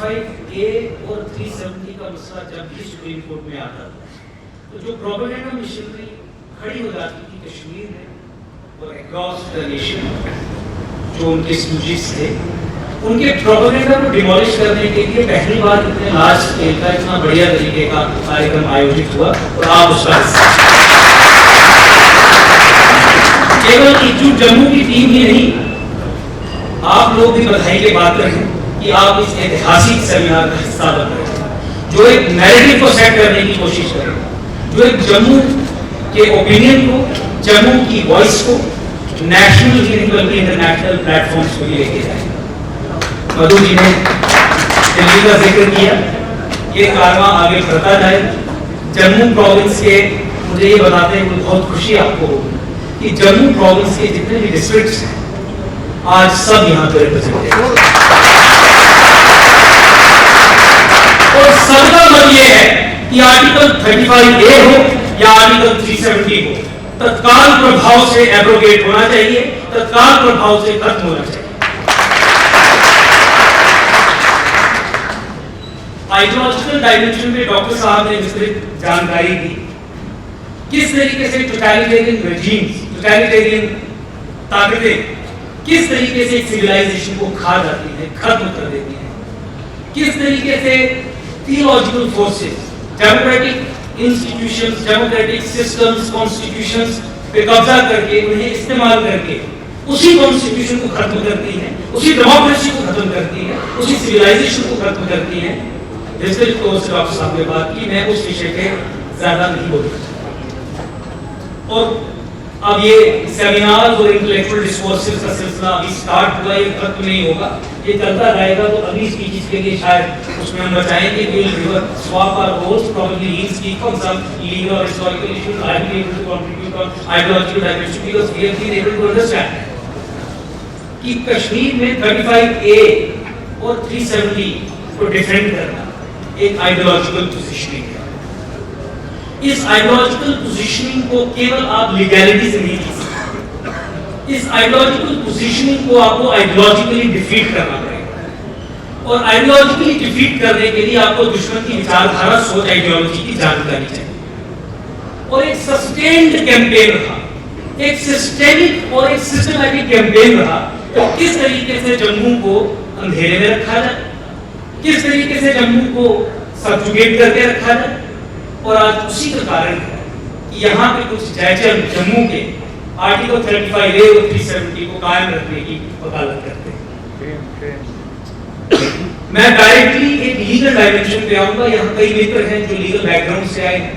35A और 370 का मसला जब भी सुप्रीम कोर्ट में आता तो जो प्रोपेगेंडा मशीनरी खड़ी हो जाती थी कश्मीर में और अक्रॉस द नेशन, जो उनके स्टूडेंट्स थे, उनके प्रोपेगेंडा को डिमोलिश करने के लिए पहली बार इतने लार्ज स्केल का इतना बढ़िया तरीके का कार्यक्रम आयोजित हुआ और आप उसका केवल एकजुट जम्मू की टीम ही नहीं, आप लोग भी बधाई के पात्र हैं कि आप इस ऐतिहासिक सेमिनार का हिस्सा बन रहे हैं, जो एक नैरेटिव को सेट करने की कोशिश करेगा, जो एक जम्मू के ओपिनियन को, जम्मू की वॉइस को नेशनल ही नहीं बल्कि इंटरनेशनल प्लेटफॉर्म्स पर लेके जाएगा। मधु जी ने दिल्ली का जिक्र किया, ये कारवां आगे बढ़ता जाए। जम्मू प्रोविंस के, मुझे ये बताते हुए बहुत खुशी आपको होगी कि जम्मू प्रोविंस के जितने भी डिस्ट्रिक्ट्स हैं आज सब यहाँ पर रिप्रेजेंटेड हैं और सबका मतलब ये है कि आर्टिकल 35A हो या आर्टिकल 370 हो, तत्काल प्रभाव से एब्रोगेट होना चाहिए, तत्काल प्रभाव से खत्म होना चाहिए। आइडियोलॉजिकल डायमेंशन में डॉक्टर साहब ने विस्तृत जानकारी दी, किस तरीके से टोटलिटेरियन रेजिम्स, टोटलिटेरियन ताकतें किस तरीके से सिविलाइजेशन को खा जाती है, खत्म कर देती है, किस तरीके से theological forces democratic institutions, democratic systems, constitutions पे कब्जा करके उन्हें इस्तेमाल करके उसी कॉन्स्टिट्यूशन को खत्म करती है, उसी डेमोक्रेसी को खत्म करती है, उसी सिविलाइजेशन को खत्म करती है। विस्तृत तौर से डॉक्टर साहब ने बात की, मैं उस विषय पे ज्यादा नहीं बोलूंगा। और अब ये सेमिनार और इंटेलेक्चुअल डिस्कोर्सेस का सिलसिला अभी स्टार्ट हुआ, ये खत्म नहीं होगा, ये चलता रहेगा। तो अभी स्पीचेस के लिए शायद उसमें हम बताएंगे कि will swap our roles, probably he'll speak on some legal or historical issues. I will be able to contribute on ideological dimension because we have been able to understand कि कश्मीर में 35A और 370 को डिफेंड करना एक ideological positioning है। इस ideological positioning को केवल आप लीगैलिटी से नहीं जीत सकते, इस आइडियोलॉजिकल पोजीशनिंग को आपको आइडियोलॉजिकली डिफीट करना पड़ेगा और आइडियोलॉजिकली डिफीट करने के लिए आपको दुश्मन की विचारधारा, सोच, आइडियोलॉजी की जानकारी चाहिए। और एक सस्टेन्ड कैंपेन रहा, एक सिस्टेमिक और एक सिस्टमैटिक कैंपेन रहा तो किस तरीके से जम्मू को अंधेरे में रखा जाए, किस तरीके से जम्मू को सबजुगेट करके रखा जाए। और आज उसी का कारण है कि यहाँ पे कुछ जयचंद जम्मू के आर्टिकल 35A और 370 को कायम रखने की वकालत करते हैं। मैं डायरेक्टली एक लीगल डायमेंशन पे आऊंगा। यहाँ कई मित्र हैं जो लीगल बैकग्राउंड से आए हैं,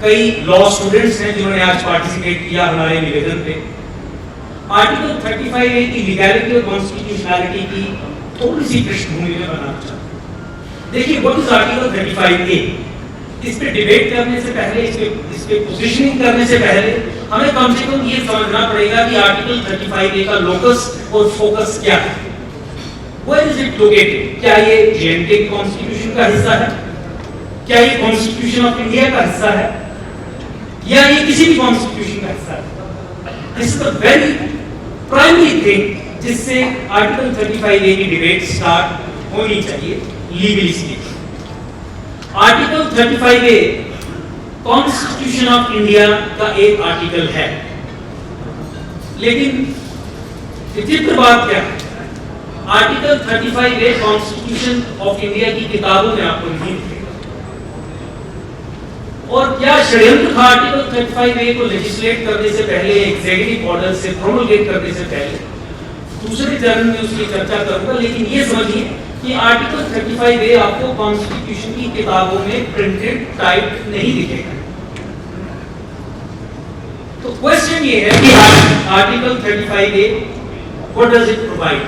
कई लॉ स्टूडेंट्स हैं जिन्होंने आज पार्टिसिपेट किया हमारे निवेदन पे। आर्टिकल 35A की लीगैलिटी और कॉन्स्टिट्यूशनैलिटी की थोड़ी सी पृष्ठभूमि में बनाना चाहता हूँ। देखिए, व्हाट इज आर्टिकल 35A? इस पे डिबेट करने से पहले, इस पे पोजीशनिंग करने से पहले हमें कम से कम ये समझना पड़ेगा कि आर्टिकल 35A का लोकस और फोकस क्या है। Where is it located? क्या ये J&K कॉन्स्टिट्यूशन का हिस्सा है? क्या ये कॉन्स्टिट्यूशन ऑफ इंडिया का हिस्सा है? या ये किसी भी कॉन्स्टिट्यूशन का हिस्सा है? This is the very primary thing जिससे आर्टिकल 35A की डिबेट स्टार्ट होनी चाहिए legally speaking. Article 35A constitution of India का एक आर्टिकल है, लेकिन विचित्र बात क्या है, article 35A constitution of India की किताबों में आपको नहीं मिलेगा। और क्या षड्यंत्र था आर्टिकल 35A को लेजिस्लेट करने से पहले, एग्जीक्यूटिव ऑर्डर से प्रोमलगेट करने से पहले? दूसरे चरण में उसकी चर्चा करूंगा, लेकिन ये समझिए कि आर्टिकल 35A आपको कॉन्स्टिट्यूशन की किताबों में प्रिंटेड टाइप नहीं दिखेगा। तो क्वेश्चन ये है कि article 35A what does it provide?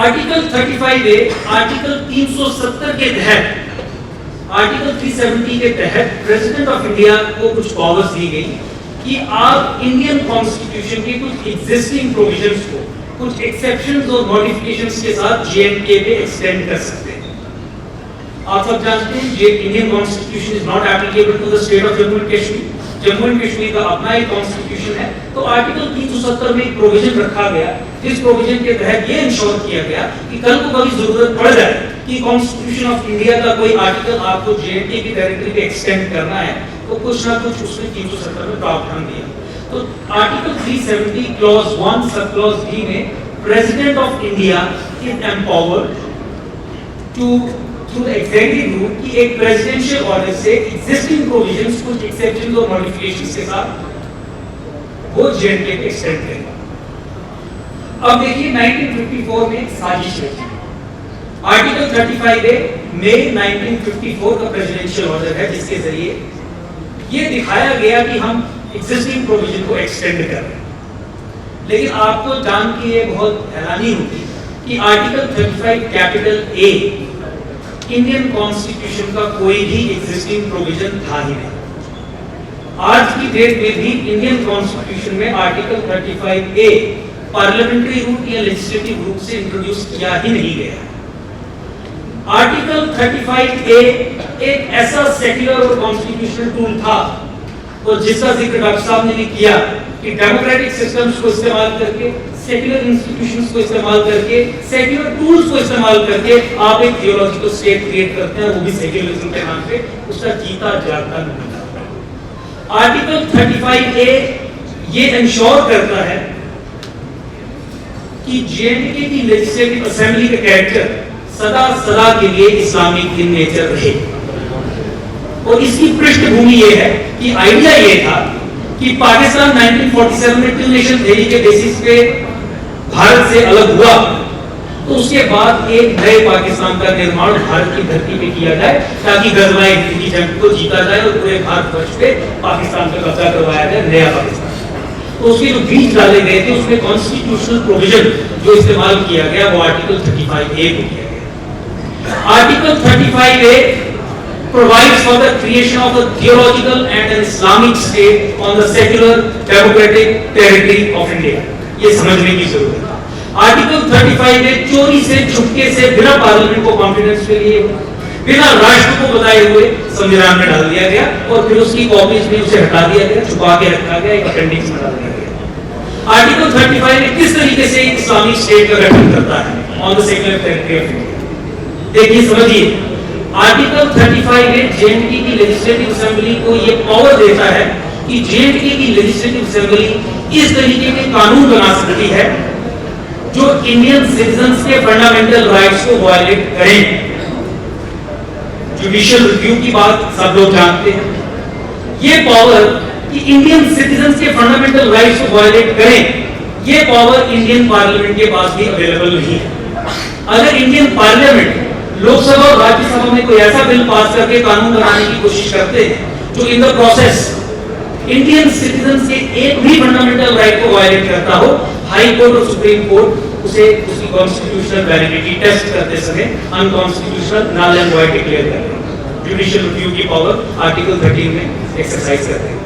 Article 35A article 370 के तहत, आर्टिकल 370 के तहत प्रेसिडेंट ऑफ इंडिया को कुछ पावर्स दी गई कि आप इंडियन कॉन्स्टिट्यूशन के कुछ एग्जिस्टिंग प्रोविजंस को कुछ एक्सेप्शंस और मॉडिफिकेशंस के साथ J&K पे एक्सटेंड कर सकते हैं। आप सब जानते हैं ये Indian constitution is not applicable to the state of Jammu and Kashmir. Jammu and Kashmir का अपना एक कॉन्स्टिट्यूशन है। तो आर्टिकल 370 में एक प्रोविजन रखा गया जिस प्रोविजन के तहत ये इंश्योर किया गया कि कल को कभी जरूरत पड़ जाए कि कॉन्स्टिट्यूशन ऑफ इंडिया का कोई आर्टिकल आपको जेएनके की टेरिटरी पे एक्सटेंड करना है तो कुछ ना कुछ उसमें 370 में प्रावधान दिया। तो article 370 clause 1 sub clause B में president of India is empowered to through the executive rule कि एक प्रेसिडेंशियल ऑर्डर से एग्जिस्टिंग प्रोविजंस कुछ एक्सेप्शंस और मॉडिफिकेशंस के साथ वो जेएनके पे एक्सटेंड करेगा। अब देखिए 1954 में एक साजिश रची। आर्टिकल 35A मई 1954 का प्रेसिडेंशियल ऑर्डर है जिसके जरिए ये दिखाया गया कि हम एग्जिस्टिंग प्रोविजन को एक्सटेंड कर रहे हैं। लेकिन आपको जान के ये बहुत हैरानी होगी कि article 35 capital A Indian constitution का कोई भी एग्जिस्टिंग प्रोविजन था ही नहीं। आज की डेट में भी इंडियन कॉन्स्टिट्यूशन में आर्टिकल 35A पार्लियामेंट्री रूट या लेजिस्लेटिव रूट से इंट्रोड्यूस किया ही नहीं गया। आर्टिकल 35A एक ऐसा सेक्युलर और कॉन्स्टिट्यूशनल टूल था और जिसका जिक्र डॉक्टर साहब ने भी किया कि डेमोक्रेटिक सिस्टम्स को इस्तेमाल करके, सेक्युलर इंस्टीट्यूशंस को इस्तेमाल करके, सेक्युलर टूल्स को इस्तेमाल करके आप एक थियोलॉजिकल स्टेट क्रिएट करते हैं, वो भी सेक्युलरिज्म के नाम पे। उसका जीता जागता नहीं था। आर्टिकल 35A ये इंश्योर करता है कि जेएनके की लेजिस्लेटिव असेंबली का कैरेक्टर सदा सदा के लिए इस्लामिक इन नेचर रहे। और इसकी पृष्ठभूमि ये है कि आइडिया ये था कि पाकिस्तान 1947 में टू नेशन थ्योरी के बेसिस पे भारत से अलग हुआ, तो उसके बाद एक नए पाकिस्तान का निर्माण भारत की धरती पे किया जाए ताकि गजवाए हिंद की जंग को जीता जाए और पूरे भारतवर्ष पे पाकिस्तान का कब्जा करवाया जाए, नया पाकिस्तान। तो उसके जो बीज डाले गए थे उसमें कॉन्स्टिट्यूशनल प्रोविजन जो इस्तेमाल किया गया वो आर्टिकल 35A को किया गया। Article 35A provides for the creation of a theological and an Islamic state on the secular democratic territory of India। ये समझने की जरूरत है। आर्टिकल 35A चोरी से, छुपके से, बिना पार्लियामेंट को कॉन्फिडेंस के लिए, बिना राष्ट्र को बताए हुए संविधान में डाल दिया गया और फिर उसकी कॉपीज में उसे हटा दिया गया, छुपा के रखा गया, एक अपेंडिक्स में डाल दिया गया। आर्टिकल 35 किस तरीके से इस्लामिक स्टेट का गठन करता है on the secular territory of India. देखिए समझिए, आर्टिकल 35 में जेएनके की लेजिस्लेटिव असेंबली को ये पावर देता है कि जेएनके की लेजिस्लेटिव असेंबली इस तरीके के कानून बना सकती है जो इंडियन सिटीजंस के फंडामेंटल राइट्स को वायलेट करें। जुडिशियल रिव्यू की बात सब लोग जानते हैं। ये पावर कि इंडियन सिटीजंस के फंडामेंटल राइट्स को वायलेट करें, ये पावर इंडियन पार्लियामेंट के पास भी अवेलेबल नहीं है। अगर इंडियन पार्लियामेंट, लोकसभा और राज्यसभा में कोई ऐसा बिल पास करके कानून बनाने की कोशिश करते हैं जो in the process Indian citizens के एक भी फंडामेंटल राइट को वायलेट करता हो, हाई कोर्ट और सुप्रीम कोर्ट उसे उसकी कॉन्स्टिट्यूशनल वैलिडिटी टेस्ट करते समय unconstitutional, null and void declare करते हैं। जुडिशियल रिव्यू की पावर आर्टिकल 13 में एक्सरसाइज करते हैं।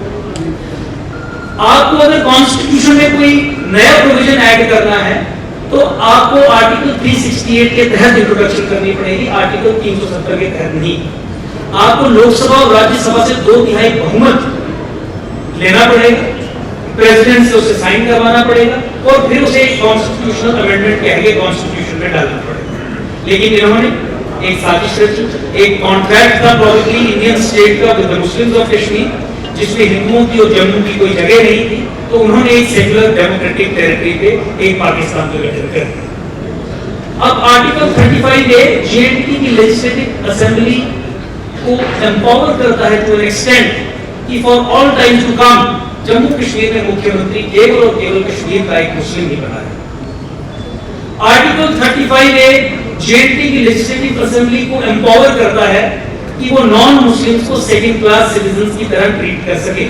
आपको अगर कॉन्स्टिट्यूशन में कोई नया प्रोविजन ऐड करना है तो आपको आर्टिकल 368 के तहत इंट्रोडक्शन करनी पड़ेगी, आर्टिकल 370 के तहत नहीं। आपको लोकसभा और राज्यसभा से 2/3 बहुमत लेना पड़ेगा, प्रेसिडेंट से उसे साइन करवाना पड़ेगा और फिर उसे एक कॉन्स्टिट्यूशनल अमेंडमेंट कह के कॉन्स्टिट्यूशन में डालना पड़ेगा। लेकिन इन्होंने एक साजिश रची, एक कॉन्ट्रैक्ट था प्रोबेबली इंडियन स्टेट का with the Muslims of Kashmir, जिसमें हिंदुओं की और जम्मू की कोई जगह नहीं थी, तो उन्होंने एक सेक्युलर डेमोक्रेटिक टेरिटरी पे एक पाकिस्तान का गठन कर दिया। अब आर्टिकल 35 में जेएनके की लेजिस्लेटिव असेंबली को एम्पावर करता है टू एन एक्सटेंट कि for all time to come Jammu Kashmir में मुख्यमंत्री केवल और केवल कश्मीर का एक मुस्लिम ही बना है। आर्टिकल 35 में जेएनके की लेजिस्लेटिव असेंबली को एम्पावर करता है कि वो नॉन मुस्लिम्स को सेकंड क्लास सिटीजंस की तरह ट्रीट कर सके।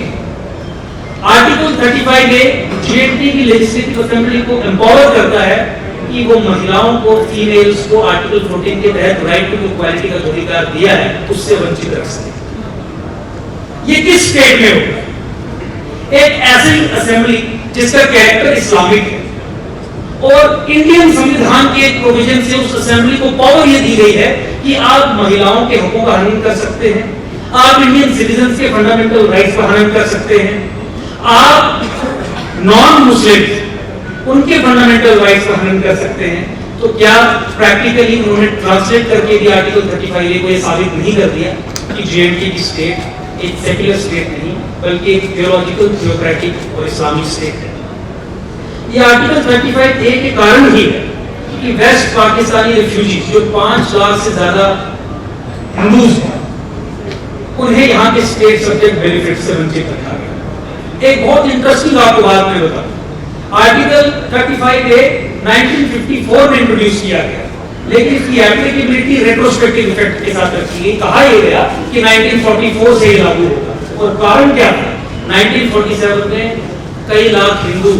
आर्टिकल 35 में जेएनके की लेजिस्लेटिव असेंबली को एम्पावर करता है कि वो महिलाओं को, फीमेल्स को आर्टिकल 14 के तहत राइट टू इक्वालिटी का अधिकार दिया है उससे वंचित रख सके। ये किस स्टेट में होगा? एक ऐसी असेंबली जिसका कैरेक्टर इस्लामिक है और इंडियन संविधान के एक प्रोविजन से उस असेंबली को पावर ये दी गई है कि आप महिलाओं के हकों का हनन कर सकते हैं, आप इंडियन सिटीजंस के फंडामेंटल राइट्स का हनन कर सकते हैं, आप नॉन मुस्लिम उनके फंडामेंटल राइट्स का हनन कर सकते हैं, तो क्या प्रैक्टिकली उन्होंने ट्रांसलेट करके भी आर्टिकल 35A को ये साबित नहीं कर दिया कि जेएंडके की स्टेट एक सेक्युलर स्टेट नहीं बल्कि एक थियोलॉजिकल, थियोक्रेटिक और इस्लामिक स्टेट है? ये आर्टिकल 35A के कारण ही है कि वेस्ट पाकिस्तानी रिफ्यूजीज जो 5 लाख से ज्यादा हिंदूज हैं, उन्हें यहाँ के स्टेट सब्जेक्ट बेनिफिट से वंचित रखा गया। एक बहुत इंटरेस्टिंग आपको बात मैं बताऊं, आर्टिकल 35A 1954 में इंट्रोड्यूस किया गया, लेकिन इसकी एप्लीकेबिलिटी रेट्रोस्पेक्टिव इफेक्ट के साथ रखी गई। कहा यह गया कि 1944 से लागू होगा, और कारण क्या था? 1947 में कई लाख हिंदू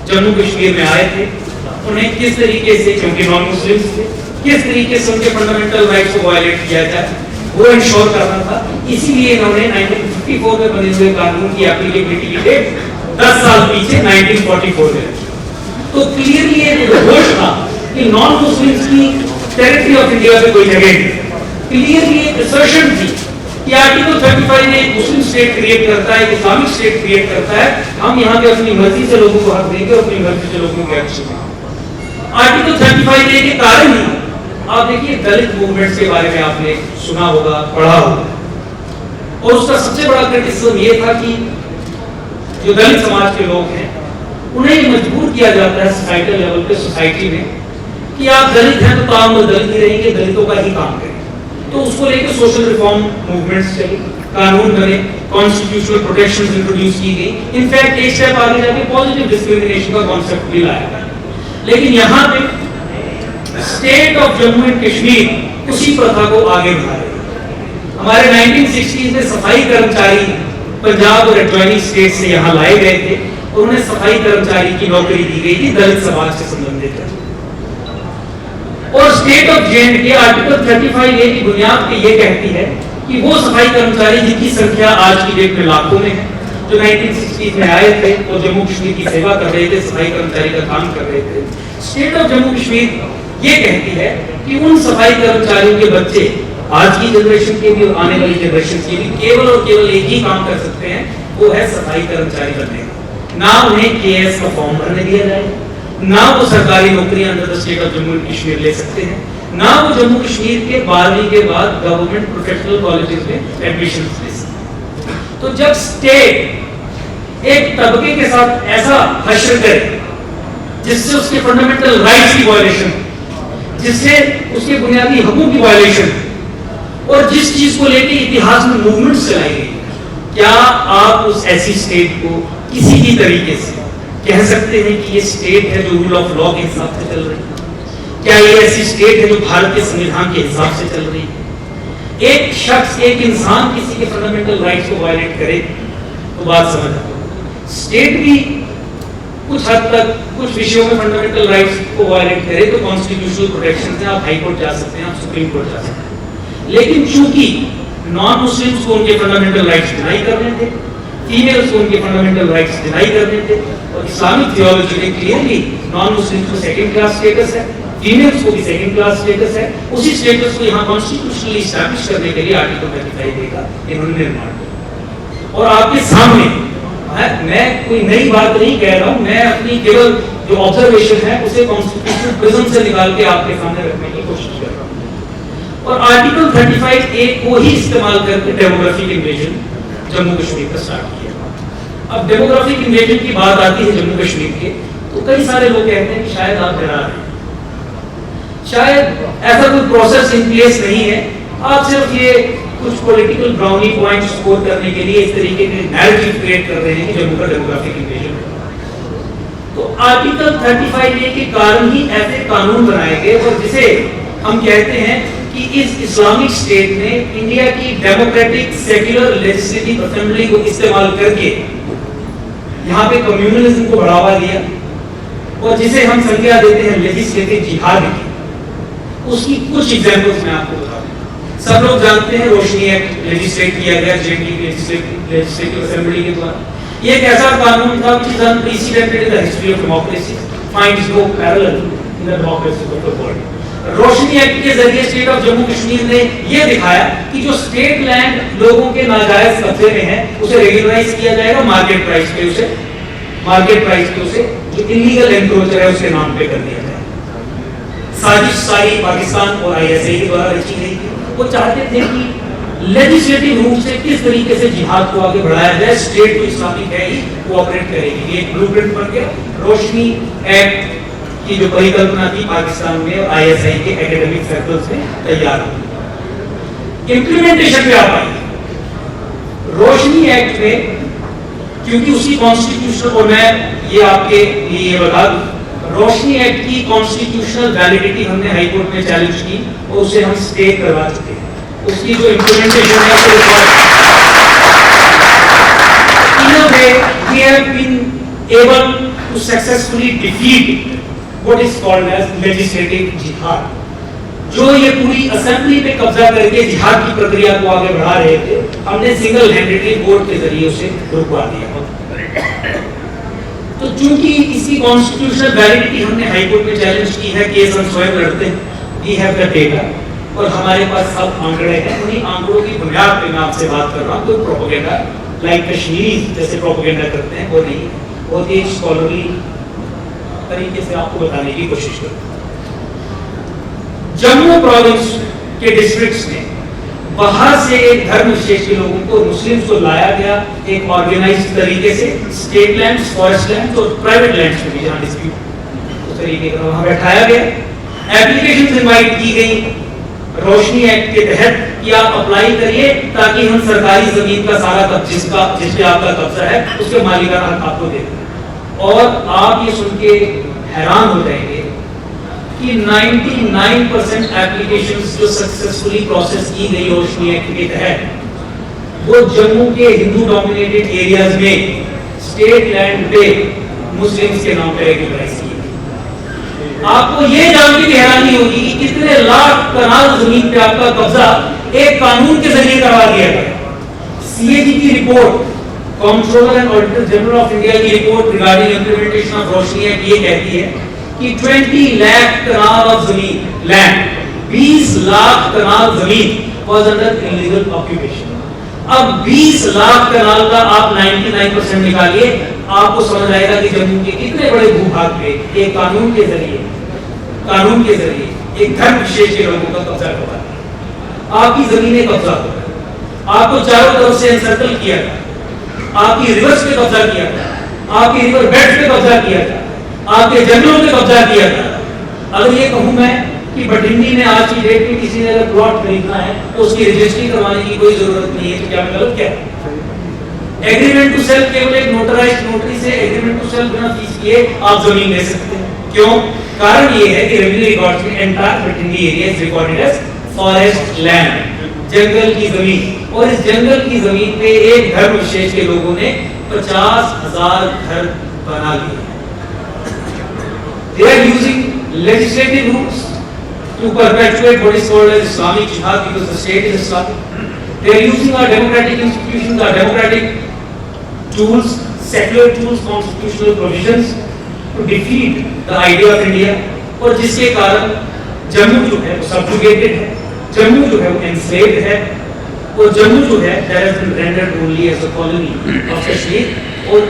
जम्मू कश्मीर में आए थे, उन्हें किस तरीके से, क्योंकि नॉन मुस्लिम्स थे, किस तरीके से उनके फंडामेंटल राइट्स को वायलेट किया जाए वो इंश्योर करना था। इसीलिए इन्होंने 1954 में बने हुए कानून की एप्लीकेबिलिटी की डेट 10 साल पीछे 1944 में रखी। तो क्लियरली ये घोष था कि नॉन मुस्लिम्स की टेरिटरी ऑफ इंडिया पे कोई जगह नहीं। क्लियरली एक असर्शन थी कि आर्टिकल 35 ने एक मुस्लिम स्टेट क्रिएट करता है, एक इस्लामिक स्टेट क्रिएट करता है, हम यहाँ पे अपनी मर्जी से लोगों को हक देंगे और अपनी मर्जी से लोगों को हक देंगे। आर्टिकल 35 के कारण ही आप देखिए दलित मूवमेंट्स के बारे में आपने सुना होगा, पढ़ा होगा, और उसका सबसे बड़ा क्रिटिसिज्म ये था कि जो दलित समाज के लोग हैं उन्हें मजबूर किया जाता है सोसाइटल लेवल पे, सोसाइटी में, कि आप दलित हैं तो काम दलित ही रहेंगे, दलितों का ही काम करेंगे। तो उसको लेकर सोशल रिफॉर्म मूवमेंट्स चली, कानून बने, कॉन्स्टिट्यूशनल प्रोटेक्शंस इंट्रोड्यूस की गई। इनफैक्ट एक स्टेप आगे जाके पॉजिटिव डिस्क्रिमिनेशन का कॉन्सेप्ट भी लाया। लेकिन यहाँ पे state of Jammu and Kashmir उसी प्रथा को आगे बढ़ा रही है। हमारे 1960s में सफाई कर्मचारी पंजाब और एडजॉइनिंग स्टेट से यहाँ लाए गए थे, और उन्हें सफाई कर्मचारी की नौकरी दी गई थी दलित समाज से संबंधित। और state of J&K article 35A की बुनियाद पे ये कहती है कि वो सफाई कर्मचारी जिनकी संख्या आज की डेट में लाखों में है, जो 1960s में आए थे और जम्मू कश्मीर की सेवा कर रहे थे, सफाई कर्मचारी का काम कर रहे थे, स्टेट ऑफ जम्मू कश्मीर ये कहती है कि उन सफाई कर्मचारियों के बच्चे आज की जनरेशन के भी और आने वाली जनरेशन के भी केवल और केवल एक ही काम कर सकते हैं, वो है सफाई कर्मचारी बनने का। ना उन्हें केएस का फॉर्म भरने दिया जाए, ना वो सरकारी नौकरियां under the state of Jammu and Kashmir ले सकते हैं, ना वो जम्मू कश्मीर के 12वीं के बाद गवर्नमेंट प्रोफेशनल कॉलेजेस में एडमिशन ले सकते। तो जब स्टेट एक तबके के साथ ऐसा हश्र करे जिससे उसके फंडामेंटल राइट्स की वायलेशन, जिससे उसके बुनियादी हकूक की वायलेशन, और जिस चीज को लेकर इतिहास में मूवमेंट चलाई गई, क्या आप उस ऐसी स्टेट को किसी भी तरीके से कह सकते हैं कि ये स्टेट है जो रूल ऑफ लॉ के हिसाब से चल रही है? क्या ये ऐसी स्टेट है जो भारत के संविधान के हिसाब से चल रही है? एक शख्स, एक इंसान किसी के फंडामेंटल राइट्स को वायलेट करे तो बात समझ आती। स्टेट भी कुछ हद तक कुछ विषयों में फंडामेंटल राइट्स को वायलेट करे तो कॉन्स्टिट्यूशनल प्रोटेक्शन से आप हाई कोर्ट जा सकते हैं, आप सुप्रीम कोर्ट जा सकते हैं। लेकिन चूंकि नॉन मुस्लिम्स को उनके फंडामेंटल राइट्स डिनाई करने थे, फीमेल्स को उनके फंडामेंटल राइट्स डिनाई करने थे, और इस्लामिक थियोलॉजी में क्लियरली नॉन मुस्लिम्स को सेकंड क्लास स्टेटस है, फीमेल्स को भी सेकंड क्लास स्टेटस है, उसी स्टेटस को यहाँ कॉन्स्टिट्यूशनली एस्टैब्लिश करने के लिए आर्टिकल 35 का इन्होंने निर्माण किया। और आपके सामने मैं कोई नई बात नहीं कह रहा हूं, मैं अपनी केवल जो ऑब्जर्वेशन है उसे कॉन्स्टिट्यूशनल प्रिज्म से निकाल के आपके सामने रखने की कोशिश कर रहा हूं। और आर्टिकल 35A को ही इस्तेमाल करके डेमोग्राफिक इन्वेजन जम्मू कश्मीर का स्टार्ट किया। अब डेमोग्राफिक इन्वेजन की बात आती है जम्मू कश्मीर के, तो कई सारे लोग कहते हैं कि शायद आप डरा रहे हैं, शायद ऐसा कोई प्रोसेस इन प्लेस नहीं है, आप सिर्फ ये कुछ पॉलिटिकल ब्राउनी पॉइंट स्कोर करने के लिए इस तरीके के नैरेटिव क्रिएट कर रहे हैं कि जम्मू का डेमोग्राफिक इन्वेजन है। तो आर्टिकल 35A के कारण ही ऐसे कानून बनाए गए, और जिसे हम कहते हैं कि इस इस्लामिक स्टेट ने इंडिया की डेमोक्रेटिक सेक्युलर लेजिस्लेटिव असेंबली को इस्तेमाल करके यहाँ पे कम्युनलिज्म को बढ़ावा दिया, और जिसे हम संज्ञा देते हैं लेजिस्लेटिव जिहाद की। उसकी कुछ एग्जांपल्स मैं आपको बताऊं। सब लोग जानते हैं रोशनी एक्ट लेजिस्लेट किया गया जेएनडीयू लेजिस्लेटिव असेंबली के द्वारा। ये एक ऐसा कानून था which is unprecedented in the history of democracy, finds no parallel in the democracy of the world। Roshni act के जरिए स्टेट ऑफ जम्मू कश्मीर ने यह दिखाया कि जो स्टेट लैंड लोगों के नाजायज कब्जे में है उसे रेगुलराइज किया जाएगा मार्केट प्राइस पे, उसे जो इलीगल एनक्रोचर है उसके नाम पे कर दिया जाएगा। साजिश सारी पाकिस्तान और आईएसआई के द्वारा रची गई थी। वो चाहते थे कि लेजिस्लेटिव रूप से किस तरीके से जिहाद को आगे बढ़ाया जाए, स्टेट तो इस्लामिक है ही, कोऑपरेट करेगी। एक ब्लूप्रिंट बन गया, रोशनी एक्ट की जो परिकल्पना थी पाकिस्तान में और आईएसआई के एकेडमिक सर्कल्स में तैयार हुई। इंप्लीमेंटेशन पे आप आइए। रोशनी एक्ट में क्योंकि उसी कॉन्स्टिट्यूशनल, और मैं ये आपके लिए बता दूं, रोशनी एक्ट की कॉन्स्टिट्यूशनल वैलिडिटी हमने हाई कोर्ट में चैलेंज की और उसे हम स्टे करवा चुके हैं। उसकी जो इम्प्लीमेंटेशन है in a way we have been able to successfully defeat what is called as legislative jihad। जो ये पूरी असेंबली पे कब्जा करके जिहाद की प्रक्रिया को आगे बढ़ा रहे थे, हमने सिंगल हैंडेडली कोर्ट के जरिए उसे रुकवा दिया। तो चूंकि इसकी कॉन्स्टिट्यूशनल वैलिडिटी हमने हाई कोर्ट में चैलेंज की है, केस हम स्वयं लड़ते हैं, वी हैव द डेटा और हमारे पास सब आंकड़े हैं। उन्हीं आंकड़ों की बुनियाद पे मैं आपसे बात कर रहा हूँ। कोई प्रोपेगेंडा लाइक कश्मीरी जैसे प्रोपेगेंडा करते हैं वो नहीं, बहुत ही स्कॉलरली तरीके से आपको बताने की कोशिश करते हैं। जम्मू प्रोविंस के डिस्ट्रिक्ट्स में बाहर से एक धर्म विशेष के लोगों को, मुस्लिम्स को लाया गया एक ऑर्गेनाइज्ड तरीके से, स्टेट लैंड्स, फॉरेस्ट लैंड्स और प्राइवेट लैंड्स में भी जहां डिस्प्यूट उस तरीके का वहां बैठाया गया। एप्लीकेशंस इनवाइट की गई रोशनी एक्ट के तहत कि आप अप्लाई करिए ताकि हम सरकारी जमीन का सारा जिस पे आपका कब्जा है उसके मालिकाना हक आपको दे दें। और आप ये सुन के हैरान हो जाएंगे कि 99% एप्लीकेशंस जो सक्सेसफुली प्रोसेस की गई रोशनी एक्ट के तहत वो जम्मू के हिंदू डोमिनेटेड एरियाज में स्टेट लैंड पे मुस्लिम्स के नाम पे रेगुलराइज की। आपको ये जान के भी हैरानी होगी कि कितने लाख कनाल जमीन पे आपका कब्जा एक कानून के जरिए करवा दिया गया। सीएजी की report, controller and auditor general of India की report regarding implementation of Roshni act ये कहती है कि 20 लाख कनाल ऑफ जमीन लैंड, 20 लाख कनाल जमीन वाज अंडर इलीगल ऑक्यूपेशन। अब 20 लाख कनाल का आप 99% निकालिए, आपको समझ आएगा कि जम्मू के कितने बड़े भूभाग पे एक कानून के जरिए एक धर्म विशेष के लोगों का कब्जा करवा दिया। आपकी जमीनें कब्जा हो गई, आपको चारों तरफ से एनसर्कल किया गया, आपकी रिवर्स पे कब्जा किया गया, आपकी रिवर बेड पे कब्जा किया गया, आपके जंगलों पे कब्जा किया गया। अगर ये कहूं मैं कि भटिंडी में आज की डेट में किसी ने अगर प्लॉट खरीदना है तो उसकी रजिस्ट्री करवाने की कोई जरूरत नहीं है, तो क्या मैं गलत क्या? एग्रीमेंट टू सेल केवल एक नोटराइज्ड नोटरी से एग्रीमेंट टू सेल बिना फीस किए आप जमीन ले सकते हैं। क्यों? कारण ये है कि रेवेन्यू रिकॉर्ड्स में entire Bhatindi area is recorded as forest land, जंगल की जमीन। और इस जंगल की जमीन पे एक धर्म विशेष के लोगों ने 50,000 घर बना लिए। They are using legislative rules to perpetuate what is called as Islamic Jihad because the state is Islamic. They are using our democratic institutions, our democratic tools, secular tools, constitutional provisions to defeat the idea of India. और जिसके कारण जम्मू जो है वो subjugated है, जम्मू जो है वो enslaved है, और जम्मू जो है that has been rendered only as a colony of Kashmir। और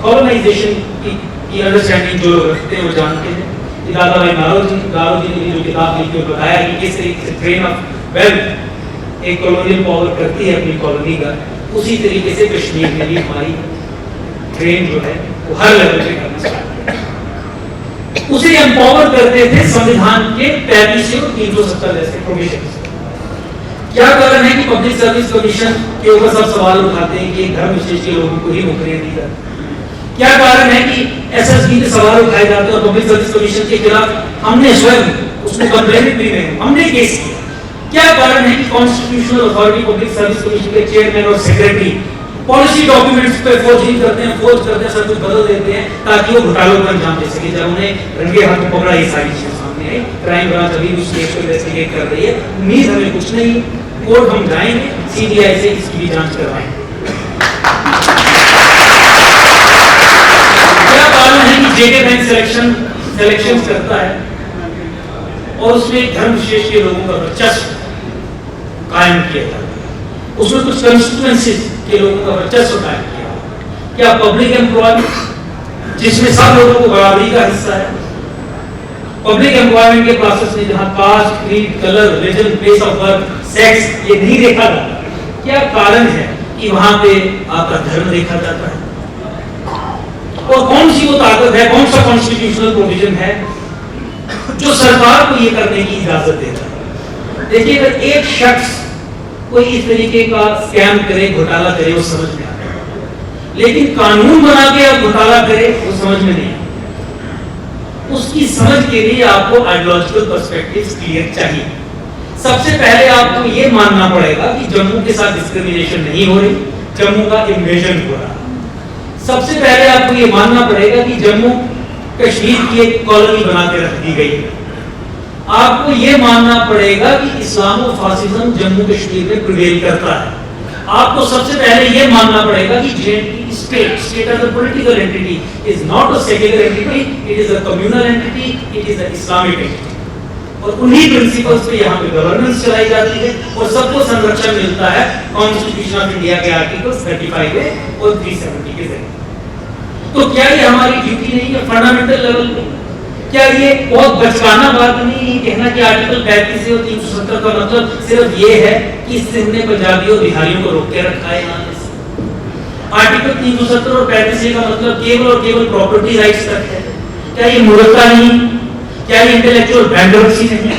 colonization की अंडरस्टैंडिंग जो लोग रखते हैं वो जानते हैं। दादा भाई गारो जी ने जो किताब लिखी और बताया कि किस तरीके से ट्रेन ऑफ वेल्थ एक कॉलोनियल पावर करती है अपनी कॉलोनी का, उसी तरीके से कश्मीर में भी हमारी ट्रेन जो है वो हर लेवल पे करना स्टार्ट किया। उसे एम्पावर करते थे संविधान के 35 और 370 जैसे प्रोविजन। क्या कारण है कि पब्लिक सर्विस कमीशन के ऊपर सब सवाल उठाते हैं कि धर्म विशेष के लोगों को ही नौकरियां दी जाती? क्या कारण है कि एसएसबी के सवाल उठाए जाते हैं और पब्लिक सर्विस कमीशन के खिलाफ हमने स्वयं उसको कंप्लेंट भी नहीं, हमने केस किया? क्या कारण है कि constitutional authority public service commission के चेयरमैन और सेक्रेटरी पॉलिसी डॉक्यूमेंट्स पे फोर्जिंग करते हैं, सब कुछ बदल देते हैं ताकि वो घोटालों को अंजाम दे सके? जब उन्हें रंगे हाथ पकड़ा ये सारी चीजें सामने आई, क्राइम ब्रांच अभी उस केस को इन्वेस्टिगेट कर रही है। उम्मीद हमें कुछ नहीं, कोर्ट हम जाएंगे, सीबीआई से इसकी भी जांच करवाएंगे। जेके बैंक सिलेक्शन करता है और उसमें धर्म विशेष के लोगों का वर्चस्व कायम किया था, उसमें कुछ कंस्टिट्यूएंसीज के लोगों का वर्चस्व कायम किया। क्या पब्लिक एम्प्लॉय जिसमें सब लोगों को बराबरी का हिस्सा है, पब्लिक एम्प्लॉयमेंट के प्रोसेस में जहां caste, creed, colour, religion, place of birth, sex ये नहीं देखा जाता, क्या कारण है कि वहां पे आपका धर्म देखा जाता है? और कौन सी वो ताकत है, कौन सा कॉन्स्टिट्यूशनल प्रोविजन है जो सरकार को ये करने की इजाजत देता है? देखिए, अगर एक शख्स कोई इस तरीके का स्कैम करे, घोटाला करे, वो समझ में आता है, लेकिन कानून बना के आप घोटाला करे, वो समझ में नहीं आता। उसकी समझ के लिए आपको आइडियोलॉजिकल पर्सपेक्टिव्स क्लियर चाहिए। सबसे पहले आपको ये मानना पड़ेगा कि जम्मू के साथ डिस्क्रिमिनेशन नहीं हो रही, जम्मू का इन्वेजन हो रहा। सबसे पहले आपको ये मानना पड़ेगा कि जम्मू कश्मीर की एक कॉलोनी बना के रख दी गई है। आपको ये मानना पड़ेगा कि इस्लामो फासिज्म जम्मू कश्मीर में प्रिवेल करता है। आपको सबसे पहले ये मानना पड़ेगा कि JNK state as a political entity is not a secular entity, it is a communal entity, it is an Islamic entity। और उन्हीं प्रिंसिपल्स पे यहाँ पे गवर्नेंस चलाई जाती है और सबको संरक्षण मिलता है कॉन्स्टिट्यूशन ऑफ इंडिया के आर्टिकल 35 और 370 के जरिए। तो क्या ये हमारी ड्यूटी नहीं है फंडामेंटल लेवल पे? क्या ये बहुत बचकाना बात नहीं कहना कि आर्टिकल 35 और 370 का मतलब सिर्फ ये है कि इससे हमने पंजाबियों और बिहारियों को रोक के रखा है यहाँ से? आर्टिकल 370 और 35 का मतलब केवल और केवल प्रॉपर्टी राइट्स तक है। क्या ये मूर्खता नहीं? क्या ये इंटेलेक्चुअल बैंक्रप्सी नहीं?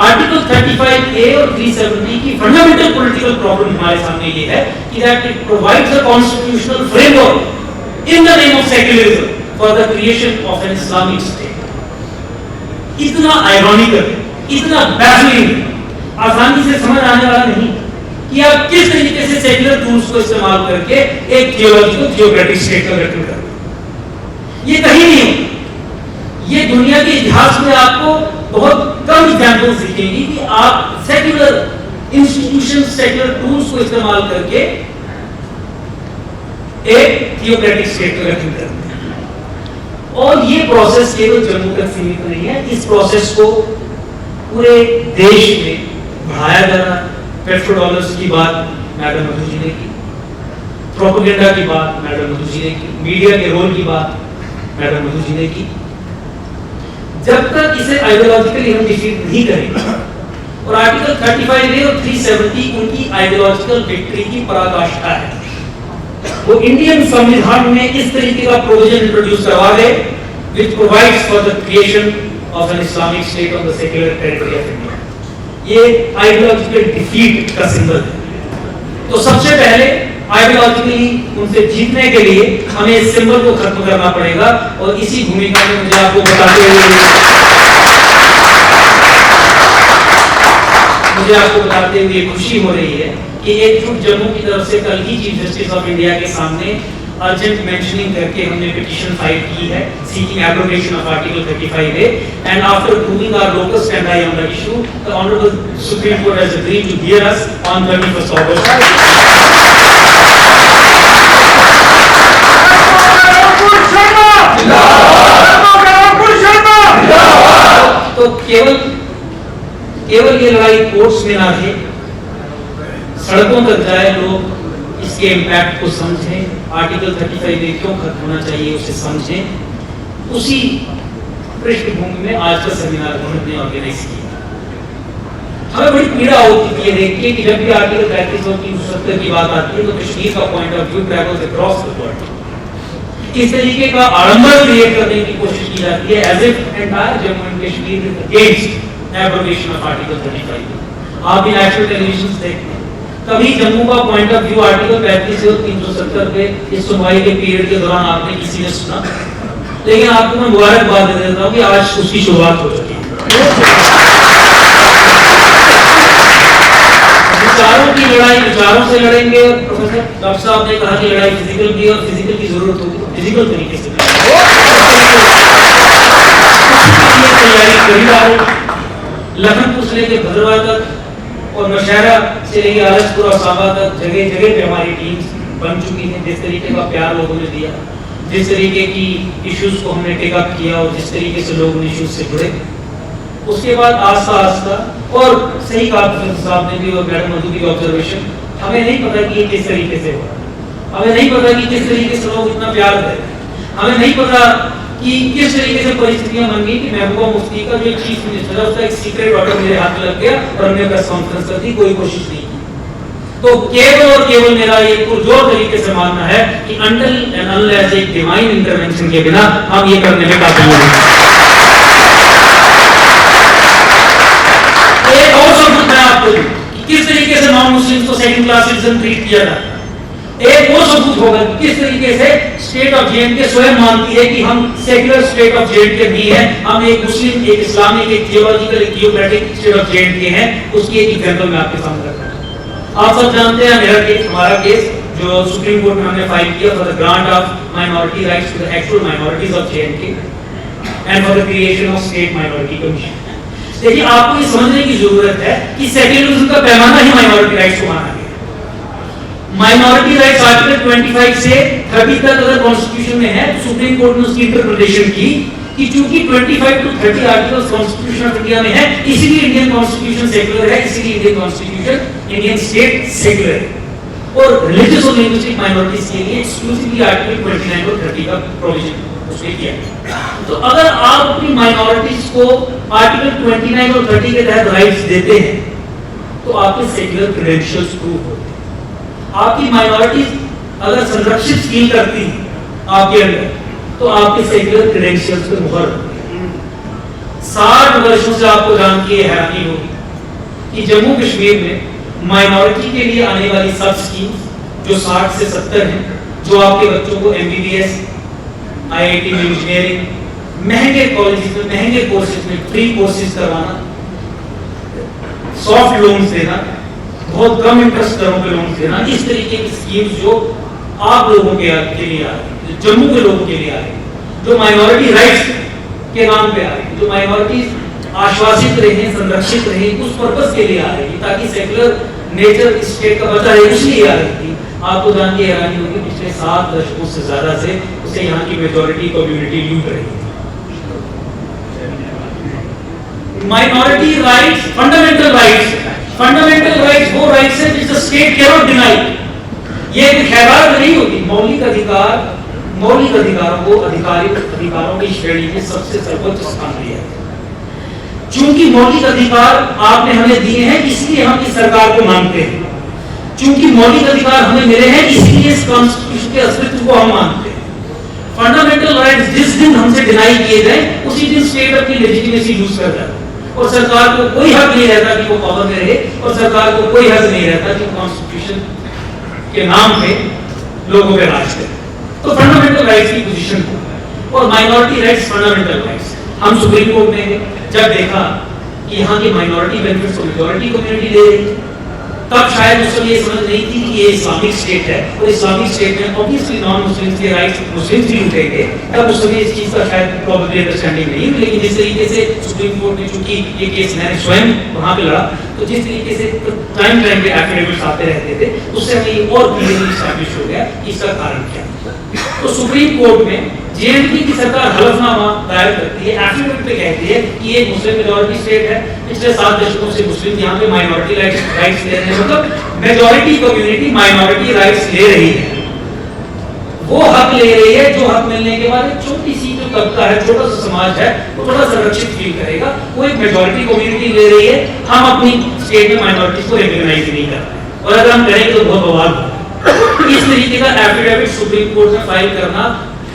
आर्टिकल 35A और 370 की फंडामेंटल पॉलिटिकल प्रॉब्लम हमारे सामने ये है कि that it provides a constitutional framework in the name of secularism for the creation of an Islamic state. इतना आयरॉनिकल, इतना बैफलिंग, आसानी से समझ आने वाला नहीं कि आप किस तरीके से सेक्युलर टूल्स को इस्तेमाल करके एक थियोलॉजिकल थियोक्रेटिक स्टेट का गठन करते। ये कहीं नहीं हो। ये दुनिया के इतिहास में आपको बहुत कम एग्जांपल्स दिखेंगी कि आप सेक्युलर इंस्टीट्यूशन, सेक्युलर टूल्स को इस्तेमाल करके एक थियोक्रेटिक स्टेट का गठन करते हैं। और ये प्रोसेस केवल जम्मू तक सीमित नहीं है, इस प्रोसेस को पूरे देश में बढ़ाया जा रहा है। पेट्रो डॉलर्स की बात मैडम मधु जी ने की, प्रोपेगेंडा की बात मैडम मधु जी ने की, मीडिया के रोल की बात मैडम मधु जी ने की। जब तक इसे आइडियोलॉजिकली हम डिफीट नहीं करेंगे, और आर्टिकल 35A और 370 उनकी आइडियोलॉजिकल विक्ट्री की पराकाष्ठा है। वो इंडियन संविधान में इस तरीके का प्रोविजन इंट्रोड्यूस करवा दे which provides for the creation of an Islamic state on the secular territory of India। ये आइडियोलॉजिकल डिफीट का सिंबल है। तो सबसे पहले आइडियोलॉजिकली उनसे जीतने के लिए हमें इस सिंबल को खत्म करना पड़ेगा। और इसी भूमिका में मुझे आपको बताते हुए खुशी हो रही है कि एकजुट जम्मू की तरफ से कल ही चीफ जस्टिस ऑफ इंडिया के सामने अर्जेंट मेंशनिंग करके हमने पिटीशन फाइल की है seeking abrogation of article 35A, and after proving our locus stand on the issue the honourable supreme court has agreed to hear us on 31st August। तो केवल ये लड़ाई कोर्ट्स में ना रहे, सड़कों तक जाए, लोग इसके इम्पैक्ट को समझें, आर्टिकल 35A क्यों खत्म होना चाहिए उसे समझें। उसी पृष्ठभूमि में आज का सेमिनार हमने ऑर्गेनाइज किया। हमें बड़ी पीड़ा होती है देख के कि जब भी आर्टिकल 35 और 370 की बात आती है तो कश्मीर का point of view travels across the world. इस तरीके का आडंबर क्रिएट करने की कोशिश की जाती है as if entire Jammu and Kashmir is against abrogation of article 35। आप भी नेशनल टेलीविजन देखते हैं, कभी जम्मू का पॉइंट ऑफ व्यू आर्टिकल 35 और 370 पे इस सुनवाई के पीरियड के दौरान आपने किसी ने सुना? लेकिन आपको मैं मुबारकबाद दे देता हूं कि आज उसकी शुरुआत हो चुकी है। विचारों की लड़ाई विचारों से लड़ेंगे। प्रोफेसर डॉक्टर साहब ने कहा कि लड़ाई फिजिकल की, और फिजिकल की जरूरत होगी तो फिजिकल तरीके से तैयारी करी जा रही। लखनपुर से लेकर भद्रवाह तक और नौशहरा से लेकर आलसपुर और सांबा तक जगह जगह पे हमारी टीम्स बन चुकी हैं। जिस तरीके का प्यार लोगों ने दिया, जिस तरीके की इश्यूज को हमने टेक अप किया और जिस तरीके से लोग उन इश्यूज से जुड़े, उसके बाद आस्ता आस्ता, और सही कहा साहब ने भी और मैडम मधु की ऑब्जर्वेशन, हमें नहीं पता कि ये किस तरीके से हो रहा है, हमें नहीं पता कि किस तरीके से लोग इतना प्यार देते हैं, हमें नहीं पता कि किस तरीके से परिस्थितियां बन गई कि महबूबा मुफ्ती का जो चीफ मिनिस्टर है उसका एक सीक्रेट ऑर्डर मेरे हाथ में लग गया और हमने प्रेस कॉन्फ्रेंस कर दी, कोई कोशिश नहीं की। तो केवल और केवल मेरा ये पुरजोर तरीके से मानना है कि अनटिल एंड अनलेस एक डिवाइन इंटरवेंशन के बिना हम ये करने में काबिल नहीं। एक और सबूत मैं आपको दूं कि किस तरीके से नॉन मुस्लिम को सेकंड क्लास सिटीजन ट्रीट किया जाता है। एक वो सबूत होगा कि किस तरीके से स्टेट ऑफ जे स्वयं मानती है कि हम सेक्युलर स्टेट ऑफ जे नहीं है, हम एक मुस्लिम, एक इस्लामिक, एक थियोलॉजिकल, एक थियोक्रेटिक स्टेट ऑफ जे हैं। उसकी एक एग्जांपल मैं आपके सामने रखता हूं। आप सब जानते हैं मेरा केस, हमारा केस जो सुप्रीम कोर्ट में हमने फाइल किया for the grant of minority rights to the actual minorities of J and for the creation of state minority commission. देखिए, आपको ये समझने की जरूरत है कि सेक्युलरिज्म का पैमाना ही माइनॉरिटी राइट्स को माना गया। माइनॉरिटी राइट्स आर्टिकल 25 से 30 तक अगर कॉन्स्टिट्यूशन में है तो सुप्रीम कोर्ट ने उसकी इंटरप्रिटेशन की कि चूंकि 25 to 30 articles constitution of India में है, इसीलिए इंडियन कॉन्स्टिट्यूशन सेक्युलर है, इसीलिए Indian constitution, Indian state secular है। और रिलीजियस और लिंग्विस्टिक माइनॉरिटीज के लिए एक्सक्लूसिवली आर्टिकल 29 और 30 का प्रोविजन उसने किया। तो अगर आप अपनी माइनॉरिटीज को आर्टिकल 29 और 30 के तहत राइट्स देते हैं तो आपके सेक्युलर क्रेडेंशियल्स प्रूव होते हैं। आपकी माइनॉरिटीज अगर संरक्षित फील करती है आपके अंदर तो आपके सेक्युलर क्रेडेंशियल्स पे मुहर होती है। 60 वर्षों से आपको जान के हैरानी होगी कि जम्मू कश्मीर में माइनॉरिटी के लिए आने वाली सब स्कीम्स जो 60 से 70 हैं, जो आपके बच्चों को MBBS, IIT में इंजीनियरिंग, महंगे कॉलेजेस में महंगे कोर्सेज में फ्री कोर्सेज करवाना, सॉफ्ट लोन्स देना, बहुत कम इंटरेस्ट दरों पे लोन देना, इस तरीके की स्कीम्स जो आप लोगों के लिए आ रही है, जम्मू के लोगों के लिए आ रही है, जो माइनॉरिटी राइट्स के नाम पे आ रही है, जो माइनॉरिटीज आश्वासित रहे, संरक्षित रहे, उस पर्पस के लिए आ रही है ताकि सेक्युलर नेचर स्टेट का बचा रहे, इसलिए आ रही थी। आपको जान के हैरानी होगी पिछले 7 दशकों से ज्यादा से उसे यहाँ की मेजॉरिटी कम्युनिटी लूट रही है। Minority rights fundamental rights, fundamental rights वो राइट्स हैं जिसे स्टेट कैन नॉट डिनाई। ये खैरात नहीं होती। मौलिक अधिकार, मौलिक अधिकारों को अधिकारों की श्रेणी में सबसे सर्वोच्च स्थान दिया है। चूंकि मौलिक अधिकार आपने हमें दिए हैं इसलिए हम इस सरकार को मानते हैं, चूंकि मौलिक अधिकार हमें मिले हैं इसलिए इस कॉन्स्टिट्यूशन के अस्तित्व को हम मानते हैं। फंडामेंटल राइट्स जिस दिन हमसे डिनाई किए गए उसी दिन स्टेट अपनी लेजिटिमेसी लूज कर जाता है और सरकार को कोई हक नहीं रहता कि वो पावर में रहे और सरकार को कोई हक नहीं रहता कि कॉन्स्टिट्यूशन के नाम पे लोगों पे राज करे। तो फंडामेंटल राइट्स की पोजीशन को और माइनॉरिटी राइट्स फंडामेंटल राइट्स, हम सुप्रीम कोर्ट में जब देखा कि यहाँ की माइनॉरिटी बेनिफिट्स को मेजॉरिटी कम्युनिटी ले रही, तब शायद उस समय ये समझ नहीं थी कि ये इस्लामिक स्टेट है और इस्लामिक स्टेट में ऑब्वियसली नॉन मुस्लिम्स के राइट्स मुस्लिम्स भी लूटेंगे। तब उस समय इस चीज का शायद प्रॉब्लली अंडरस्टैंडिंग नहीं हुई, लेकिन जिस तरीके से सुप्रीम कोर्ट ने, चूंकि ये केस मैंने स्वयं वहां पे लड़ा, तो जिस तरीके से टाइम पे एफिडेविट्स आते रहते थे उससे हमें ये और क्लियरली एस्टैब्लिश हो गया कि इसका कारण क्या। तो सुप्रीम कोर्ट में जेएनपी की सरकार हलफनामा दायर करती है, एफिडेविट पे कहती है कि ये मुस्लिम मेजॉरिटी स्टेट है, पिछले 7 दशकों से मुस्लिम यहाँ पे माइनॉरिटी राइट्स ले रहे हैं, मतलब मेजॉरिटी कम्युनिटी माइनॉरिटी राइट्स ले रही है। वो हक ले रही है जो हक मिलने के बाद एक छोटी सी जो तबका है, छोटा सा समाज है, वो थोड़ा संरक्षित फील करेगा। वो एक मेजॉरिटी कम्युनिटी ले रही है, हम अपनी स्टेट में माइनॉरिटीज को रिकॉग्नाइज नहीं कर रहे हैं और अगर हम करेंगे तो बहुत बवाल होगा। इस तरीके का एफिडेविट सुप्रीम कोर्ट में फाइल करना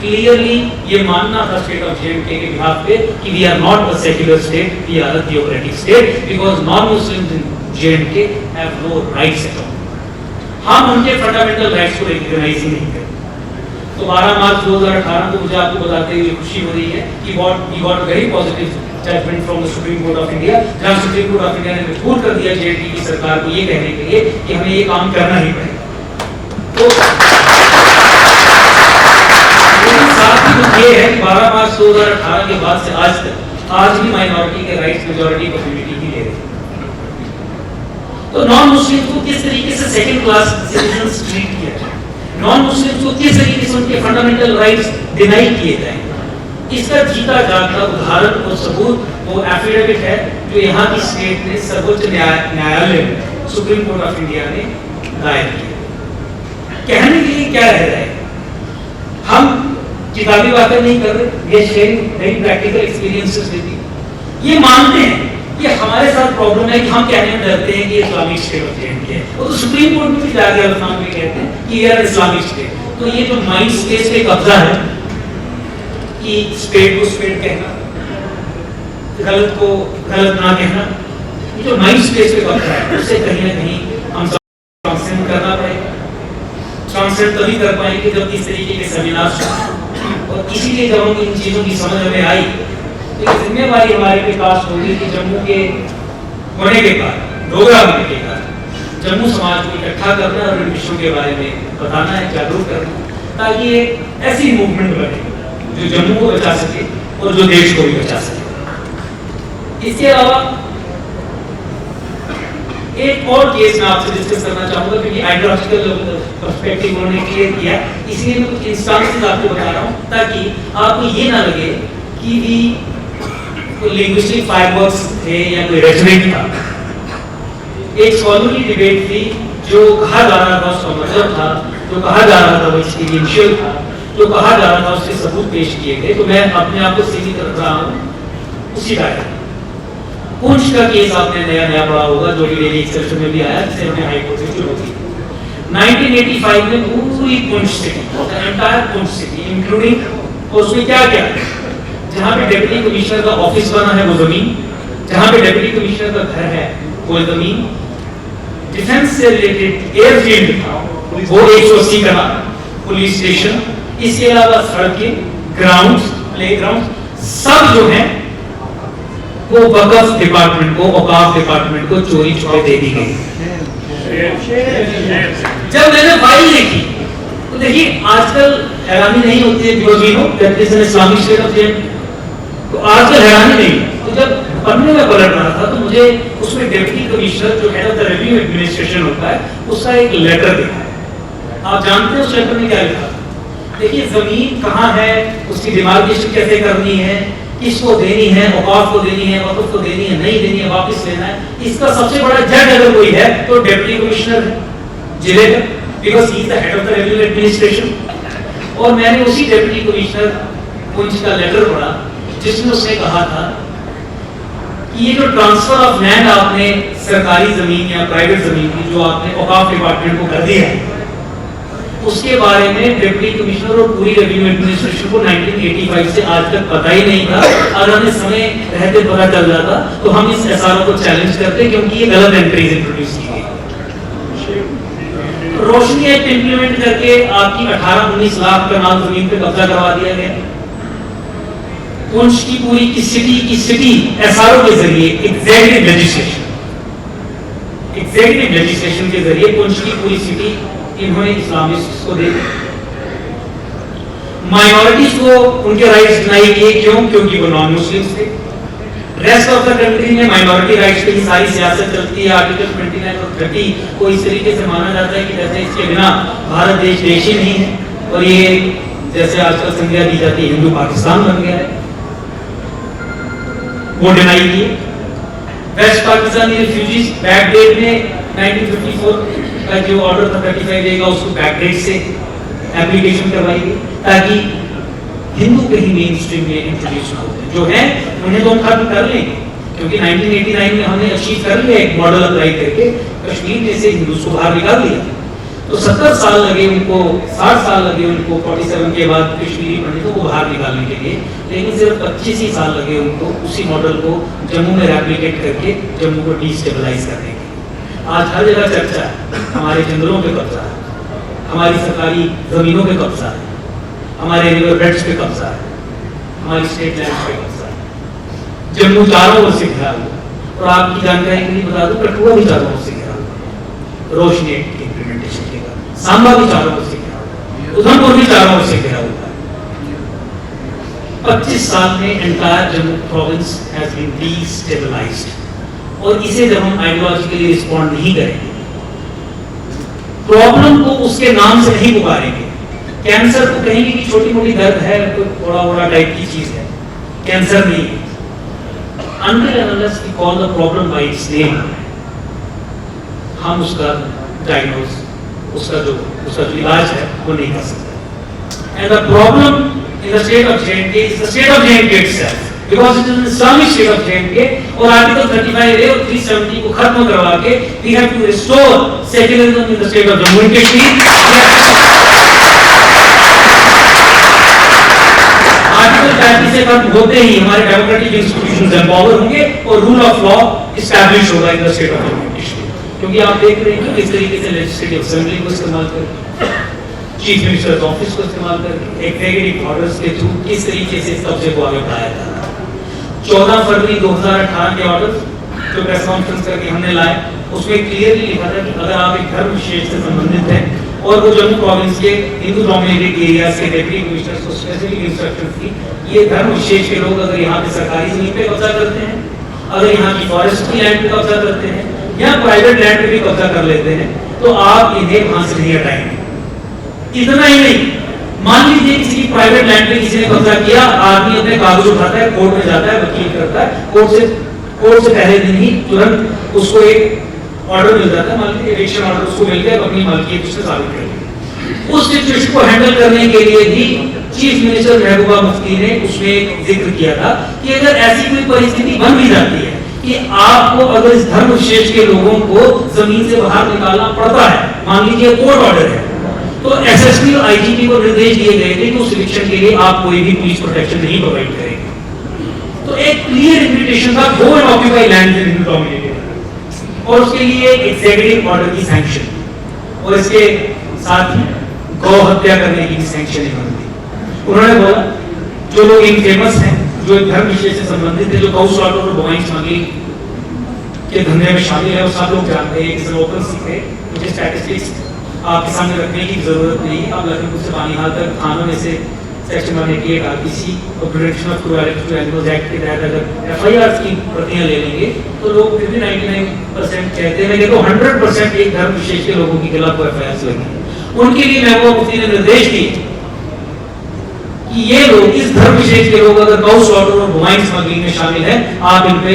क्लियरली ये मानना था स्टेट ऑफ जे&के के बिहाफ पे कि we are not a secular state, we are a theocratic state because non Muslims in J and K have no rights at all. हम उनके फंडामेंटल राइट्स को रिकॉग्नाइज ही नहीं करते। तो 12 मार्च 2018 को मुझे आपको बताते हुए खुशी हो रही है कि we got a very positive judgement from the supreme court of India, जहां सुप्रीम कोर्ट ऑफ इंडिया ने मजबूर कर दिया जे&के की सरकार को ये कहने के लिए कि हमें ये काम करना ही पड़ेगा। तो साथ ही ये है कि 12 मार्च 2018 के बाद से आज तक आज भी माइनॉरिटी के राइट्स मेजॉरिटी कम्युनिटी ही ले रही है। तो नॉन मुस्लिम को किस तरीके से सेकंड क्लास सिटीजंस ट्रीट किया जाए, नॉन मुस्लिम को किस तरीके से उनके फंडामेंटल राइट्स डिनाई किए जाए, इसका जीता जागता उदाहरण और सबूत वो एफिडेविट है जो यहाँ की स्टेट ने सर्वोच्च न्यायालय में सुप्रीम कोर्ट ऑफ इंडिया ने दायर किया। कहने के लिए क्या रह रहा है, हम किताबी बातें नहीं कर रहे, ये sharing very practical experiences with you. ये मानते हैं कि हमारे साथ प्रॉब्लम है कि हम कहने में डरते हैं कि इस्लामिक स्टेट ऑफ जेएंडके है। वो तो सुप्रीम कोर्ट में भी जाके अल्फाम में कहते हैं कि ये इस्लामिक स्टेट। तो ये जो माइंड स्पेस पे कब्जा है कि स्टेट को स्टेट कहना, गलत को गलत ना कहना, ये जो माइंड स्पेस पे कब्जा है उससे कहीं ना कहीं हम ट्रांसेंड करना पड़ेगा। ट्रांसेंड तभी कर पाएंगे जब इस तरीके के सेमिनार, और इसीलिए जब हम इन चीजों की समझ में आई तो ये जिम्मेवारी हमारे पे कास्ट होगी कि जम्मू के होने के बाद, डोगरा होने के बाद जम्मू समाज को इकट्ठा करना और इन विषयों के बारे में बताना है, जागरूक करना, ताकि ये ऐसी मूवमेंट बने जो जम्मू को बचा सके और जो देश को भी बचा सके। इसके अलावा एक और केस मैं आपसे डिस्कस करना चाहूंगा, क्योंकि आइडियोलॉजिकल पर्सपेक्टिव उन्होंने क्लियर किया, इसलिए मैं कुछ इंस्टांसेस आपको बता रहा हूं ताकि आपको ये ना लगे कि भी कोई लिंग्विस्टिक फायरवर्क्स थे या कोई रेजोनेट था। एक स्कॉलरली डिबेट थी, जो कहा जा रहा था उसका मतलब था, जो कहा जा रहा था वो एक्सपीरियंशियल था, जो कहा जा रहा था उसके सबूत पेश किए गए। तो मैं अपने आप को सीमित कर रहा हूँ उसी दायरे में। पुंछ का केस आपने नया पढ़ा होगा, जो कि डेली एक्सेप्शन में भी आया, जिसे हमने हाई कोर्ट से शुरू की 1985 में पूरी Poonch city, entire Poonch city including, और उसमें क्या क्या है, जहाँ पे डिप्टी कमिश्नर का ऑफिस बना है वो जमीन, जहाँ पे डिप्टी कमिश्नर का घर है वो जमीन, डिफेंस से रिलेटेड एयरफील्ड था वो 180 का, पुलिस स्टेशन, इसके अलावा सड़कें, ग्राउंड्स, प्लेग्राउंड, सब जो है वो वक्फ डिपार्टमेंट को, औकाफ डिपार्टमेंट को चोरी छुपे दे दी गई। जब मैंने फाइल देखी तो देखिए, आजकल हैरानी नहीं होती है विरोधियों इस्लामिक स्टेट ऑफ जेएंडके, तो आजकल हैरानी नहीं। तो जब पढ़ने में पलट रहा था तो मुझे उसमें डिप्टी कमिश्नर जो head of the revenue administration होता है उसका एक लेटर दिखा। आप जानते हैं उस लेटर में क्या लिखा? देखिए, जमीन कहाँ है, उसकी डिमार्केशन कैसे करनी है, किसको देनी है, औकाफ को देनी है, वक्फ को देनी है, नहीं देनी है, वापस लेना है, इसका सबसे बड़ा जज अगर कोई है तो डिप्टी कमिश्नर है जिले का, because he is the head of the revenue administration. और मैंने उसी डिप्टी कमिश्नर पुंछ का लेटर पढ़ा जिसमें उसने कहा था कि ये जो ट्रांसफर ऑफ लैंड आपने सरकारी जमीन या प्राइवेट जमीन की जो आपने औकाफ डिपार्टमेंट को कर दिया है, उसके बारे में डिप्टी कमिश्नर और पूरी रेवेन्यू एडमिनिस्ट्रेशन को 1985 से आज तक पता ही नहीं था। अगर हमें समय रहते पता चल जाता तो हम इस एसआरओ को चैलेंज करते, क्योंकि ये गलत एंट्रीज इंट्रोड्यूस की गई। रोशनी एक्ट इंप्लीमेंट करके आपकी 18-19 लाख का नाम जमीन पे कब्जा करवा दिया गया। पुंछ की पूरी की सिटी एसआरओ के जरिए एग्जीक्यूटिव लेजिस्लेशन के जरिए पुंछ की पूरी सिटी इन्होंने इस्लामिस्ट को दे दी। माइनॉरिटीज को उनके राइट्स डिनाई किए, क्यों? क्योंकि वो नॉन मुस्लिम्स थे। रेस्ट ऑफ द कंट्री में माइनॉरिटी राइट्स की सारी सियासत चलती है। आर्टिकल 29 और 30 को इस तरीके से माना जाता है कि जैसे इसके बिना भारत देश ही नहीं है, और ये जैसे आजकल संज्ञा दी जाती है हिंदू पाकिस्तान बन गया है, वो डिनाई किए। वेस्ट पाकिस्तानी रिफ्यूजीज बैकडेट में 1954 का जो ऑर्डर था 35 डे का, उसको बैकडेट से एप्लीकेशन करवाई गई ताकि हिंदू कहीं मेन स्ट्रीम में इंट्रोड्यूस ना होते जो है उन्हें तो हम खत्म कर लेंगे, क्योंकि 1989 में हमने अचीव कर लिया एक मॉडल अप्लाई करके कश्मीर में से हिंदू को बाहर निकाल दिया। तो 70 साल लगे उनको, 60 साल लगे उनको 47 के बाद कश्मीरी पंडितों को बाहर निकालने के लिए, लेकिन सिर्फ 25 ही साल लगे उनको उसी मॉडल को जम्मू में रेप्लिकेट करके जम्मू को डिस्टेबलाइज करने के। आज हर जगह चर्चा है, हमारे जंगलों पे कब्जा है, हमारी सरकारी जमीनों पे कब्जा है, हमारे रिवर बेड्स पे कब्जा है, हमारी स्टेट लैंड पे कब्जा है। जम्मू चारों ओर से घिरा हुआ, और आपकी जानकारी के लिए बता दूं कठुआ भी चारों ओर से घिरा हुआ, रोशनी एक्ट की इम्प्लीमेंटेशन के बाद सांबा भी चारों ओर से घिरा हुआ, उधमपुर भी चारों ओर से घिरा हुआ है। 25 साल में entire Jammu province has been destabilised, और इसे जब हम आइडियोलॉजिकली रिस्पॉन्ड नहीं करेंगे, प्रॉब्लम को उसके नाम से नहीं पुकारेंगे, कैंसर को कहेंगे कि छोटी मोटी दर्द है, कोई थोड़ा टाइप की चीज है, कैंसर नहीं है। Until and unless we call the problem by its name, हम उसका डायग्नोज, उसका जो इलाज है वो नहीं कर सकते। And the problem in the state of J&K is the state of J&K itself, because it is an Islamic state of J&K. और आर्टिकल 35A और 370 को खत्म करवा के we have to restore secularism in the state of Jammu and Kashmir. Article 35 से खत्म होते ही हमारे डेमोक्रेटिक इंस्टीट्यूशंस एम्पावर होंगे और रूल ऑफ लॉ एस्टैब्लिश होगा in the state of Jammu and Kashmir. क्योंकि आप देख रहे हैं कि किस तरीके से लेजिस्लेटिव असेंबली को इस्तेमाल करके, चीफ मिनिस्टर्स ऑफिस को इस्तेमाल करके, एग्जीक्यूटिव ऑर्डर्स के थ्रू किस तरीके से इस कब्जे को आगे बढ़ाया जा रहा है. 14 फरवरी 2018 के ऑर्डर जो प्रेस कॉन्फ्रेंस करके हमने लाए, उसमें क्लियरली लिखा था कि अगर आप एक धर्म विशेष से संबंधित हैं और वो जम्मू प्रोविंस के हिंदू डोमिनेटेड एरियाज के डिप्टी कमिश्नर्स को स्पेसिफिक इंस्ट्रक्शन थी, ये धर्म विशेष के लोग अगर यहाँ पे सरकारी जमीन पे कब्जा करते हैं, अगर यहाँ की फॉरेस्ट की लैंड पे कब्जा करते हैं या प्राइवेट लैंड पे भी कब्जा कर लेते हैं, तो आप इन्हें वहां से नहीं हटाएंगे. इतना ही नहीं, मान लीजिए किसी की प्राइवेट लैंड पे किसी ने कब्जा किया, आदमी अपने कागज उठाता है, कोर्ट में जाता है, वकील करता है, कोर्ट से पहले दिन ही तुरंत उसको एक ऑर्डर मिल जाता है, मान लीजिए एविक्शन ऑर्डर उसको मिल गया, अपनी मालकियत उससे साबित कर ली. उस सिचुएशन को हैंडल करने के लिए भी चीफ मिनिस्टर महबूबा मुफ्ती ने उसमें एक जिक्र किया था कि अगर ऐसी कोई परिस्थिति बन भी जाती है कि आपको अगर इस धर्म विशेष के लोगों को जमीन से बाहर निकालना पड़ता है, मान लीजिए कोर्ट ऑर्डर है, तो एसएसपी और आईजीपी को निर्देश दिए गए थे कि उस इलेक्शन के लिए आप कोई भी पुलिस प्रोटेक्शन नहीं प्रोवाइड करेंगे. तो एक क्लियर इन्विटेशन था, go and occupy land in Hindu dominated, और उसके लिए एग्जीक्यूटिव ऑर्डर की सैंक्शन, और इसके साथ ही गौ हत्या करने की भी सैंक्शन नहीं थी. उन्होंने बोला जो लोग इनफेमस हैं, जो धर्म विशेष से संबंधित है, जो गौ स्लॉटर और बोवाइन स्मगलिंग के धंधे में शामिल है, वो सब लोग जानते हैं. इस ओपन सीक्रेट, मुझे स्टैटिस्टिक्स आपके सामने रखने की जरूरत नहीं है. आप लखनऊ से बानीहाल तक थानों में से सेक्शन 188 आरपीसी और prevention of cruelty to animals act के तहत अगर एफआईआर की प्रतियां ले लेंगे तो लोग फिर भी 99% कहते हैं कि तो 100% एक धर्म विशेष के लोगों के खिलाफ एफआईआर लगी. उनके लिए महबूबा मुफ्ती ने निर्देश दिए कि ये लोग, इस धर्म विशेष के लोग अगर गौ स्लॉटर और बोवाइन स्मगलिंग में शामिल हैं, आप इन पे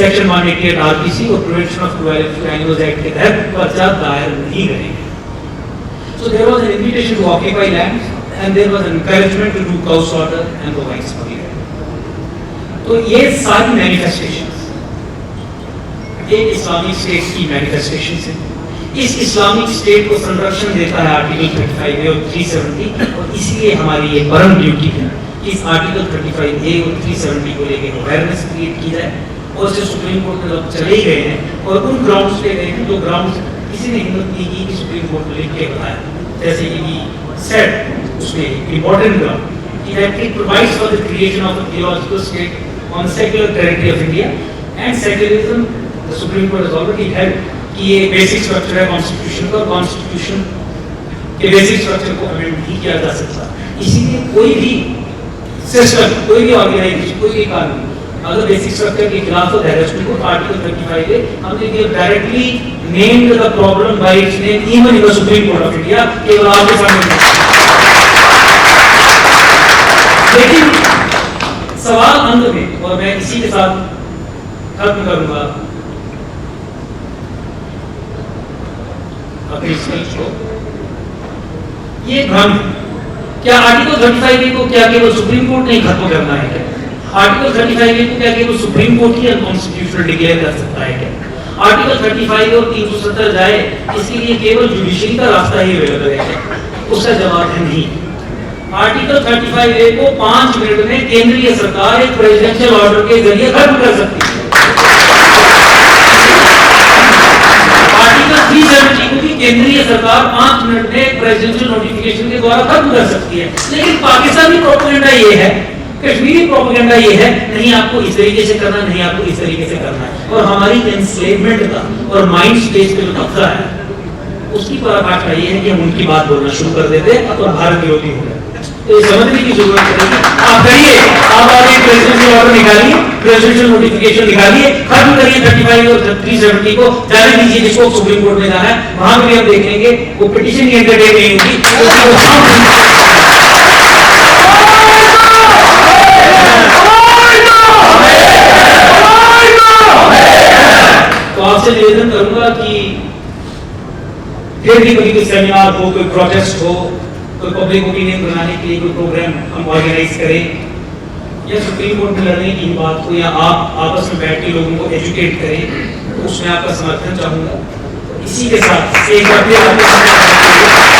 सेक्शन 188 आरपीसी और prevention of cruelty to animals act के तहत पर्चा दायर नहीं करेंगे. So there was an invitation to occupy land and there was an encouragement to do cow slaughter and bovine smuggling. तो ये सारी मैनिफेस्टेशंस एक इस्लामिक स्टेट की मैनिफेस्टेशंस हैं. इस इस्लामिक स्टेट को संरक्षण देता है आर्टिकल 35A और 370, और इसलिए हमारी ये परम ड्यूटी है कि इस आर्टिकल 35A और 370 को लेकर अवेयरनेस क्रिएट की जाए. और से सुप्रीम कोर्ट में लोग चले गए हैं और उन ग्राउंड्स पे गए हैं जो ग्राउंड्स किसी ने हिम्मत नहीं की कि सुप्रीम कोर्ट में लिख के बताया. जैसे कि सेट उसमें इंपॉर्टेंट ग्राउंड कि that it provides for the creation of a theological state on secular territory of India and secularism. The supreme court has already held कि ये बेसिक स्ट्रक्चर है कॉन्स्टिट्यूशन का, कॉन्स्टिट्यूशन के बेसिक स्ट्रक्चर को amend नहीं किया जा सकता. इसीलिए कोई भी सिस्टम, कोई भी ऑर्गेनाइजेशन, कोई भी कानून अगर बेसिक स्ट्रक्चर के खिलाफ हो, that has to go article 35 है. हमने ये directly named the problem by its name even in the supreme court of India. केवल आपके सामने. लेकिन सवाल अंत में, और मैं इसी के साथ खत्म करूंगा अपनी स्पीच को, ये भ्रम क्या आर्टिकल 35 को क्या केवल सुप्रीम कोर्ट ने खत्म करना है क्या? आर्टिकल 35 को क्या केवल सुप्रीम कोर्ट ही अनकॉन्स्टिट्यूशनल डिक्लेयर कर सकता है क्या? आर्टिकल 35 और 370 जाए, इसके लिए केवल जुडिशरी का रास्ता ही अवेलेबल है क्या? उसका जवाब है नहीं. आर्टिकल 35A को 5 मिनट में केंद्रीय सरकार एक प्रेसिडेंशियल ऑर्डर के जरिए खत्म कर सकती है. आर्टिकल 370 को भी केंद्रीय सरकार 5 मिनट में प्रेसिडेंशियल नोटिफिकेशन के द्वारा खत्म कर सकती है. लेकिन पाकिस्तानी प्रोपेगेंडा ये है, कश्मीरी प्रोपेगेंडा ये है, नहीं आपको इस तरीके से करना, नहीं आपको इस तरीके से करना है. और हमारी एनस्लेवमेंट का और माइंड स्पेस पे जो कब्जा है, उसकी पराकाष्ठा ये है कि हम उनकी बात बोलना शुरू कर देते हैं और भारत विरोधी हो गए. तो ये समझने की जरूरत है. आप करिए, आप आगे प्रेसिडेंशियल ऑर्डर निकालिए, प्रेसिडेंशियल नोटिफिकेशन निकालिए, खत्म करिए 35 और 370 को. जाने दीजिए जिसको सुप्रीम कोर्ट में जाना है, वहां भी हम देख लेंगे. वो पिटीशन की एंटरटेन नहीं होगी. तो आपसे निवेदन करूंगा कि फिर भी कभी कोई सेमिनार हो, कोई प्रोटेस्ट हो, कोई पब्लिक ओपिनियन बनाने के लिए कोई प्रोग्राम हम ऑर्गेनाइज करें, या सुप्रीम कोर्ट में लड़ने की बात को, या आप आपस में बैठ के लोगों को एजुकेट करें, तो उसमें आपका समर्थन चाहूँगा। इसी के साथ एक बार फिर आपको